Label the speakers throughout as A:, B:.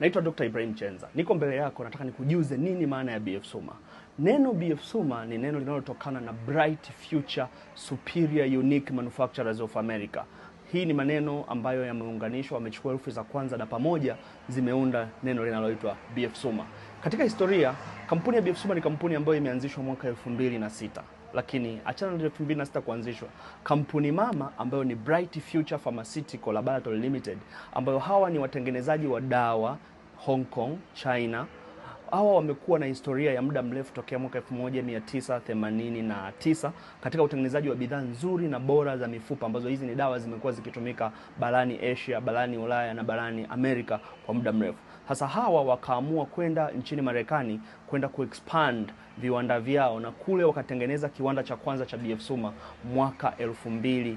A: Naitwa Dr. Ibrahim Chenza. Niko mbele yako, nataka nikujuze nini maana ya BF Suma. Neno BF Suma ni neno linalotokana na Bright Future Superior Unique Manufacturers of America. Hii ni maneno ambayo yameunganishwa, wamechukua herufi za kwanza na pamoja zimeunda neno linaloitwa BF Suma. Katika historia, kampuni ya BF Suma ni kampuni ambayo imeanzishwa mwaka 2006. Lakini achana na 2006 kuanzishwa, kampuni mama ambayo ni Bright Future Pharmaceutical Laboratory Limited, ambayo hawa ni watengenezaji wa dawa Hong Kong, China. Hawa wamekuwa na historia ya muda mrefu tokea mwaka 1989 katika utengenezaji wa bidhaa nzuri na bora za mifupa, ambazo hizi ni dawa zimekuwa zikitumika barani Asia, barani Ulaya na barani Amerika kwa muda mrefu. Sasa hawa wakaamua kwenda nchini Marekani kwenda kuexpand viwanda vyao, na kule wakatengeneza kiwanda cha kwanza cha BF Suma mwaka 2006.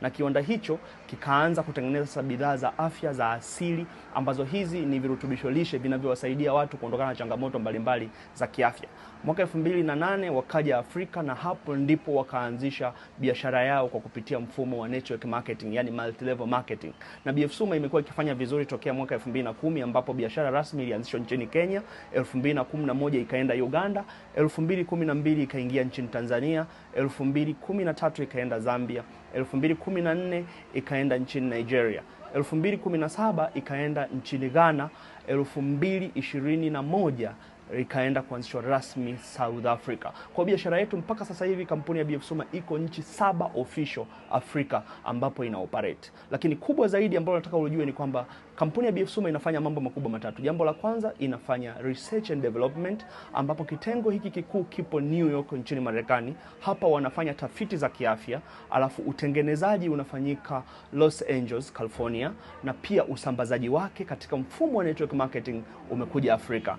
A: Na kiwanda hicho kikaanza kutengeneza bidhaa za afya za asili, ambazo hizi ni virutubisho lishe vinavyowasaidia watu kuondokana na changamoto mbalimbali za kiafya. Mwaka 2008 wakaja Afrika, na hapo ndipo wakaanzisha biashara yao kwa kupitia mfumo wa network marketing, yani multi level marketing. Na BF Suma imekuwa ikifanya vizuri tokea mwaka 2010, ambapo biashara rasmi ilianzishwa nchini Kenya, 2011 ikaenda Uganda, 2012 ikaingia nchini Tanzania, 2013 ikaenda Zambia, 2014 ikaenda nchini Nigeria, 2017 ikaenda nchini Ghana, 2021 ikaenda kuanzishwa rasmi South Africa. Kwa biashara yetu mpaka sasa hivi kampuni ya BF Suma iko nchi 7 official Afrika ambapo ina operate. Lakini kubwa zaidi ambalo nataka ujue ni kwamba kampuni ya BF Suma inafanya mambo makubwa matatu. Jambo la kwanza, inafanya research and development, ambapo kitengo hiki kikuu kipo New York nchini Marekani. Hapa wanafanya tafiti za kiafya, alafu utengenezaji unafanyika Los Angeles, California, na pia usambazaji wake katika mfumo wa network marketing umekuja Afrika.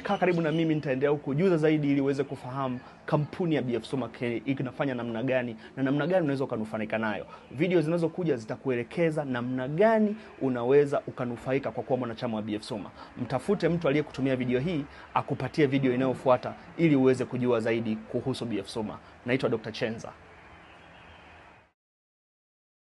A: Kaa karibu na mimi, nitaendelea kukujuza zaidi ili uweze kufahamu kampuni ya BF Suma inafanya namna gani na namna gani unaweza ukanufaika nayo. Video zinazokuja zitakuelekeza namna gani unaweza ukanufaika kwa kuwa mwanachama wa BF Suma. Mtafute mtu aliyekutumia video hii akupatie video inayofuata ili uweze kujua zaidi kuhusu BF Suma. Naitwa Dr. Chenza.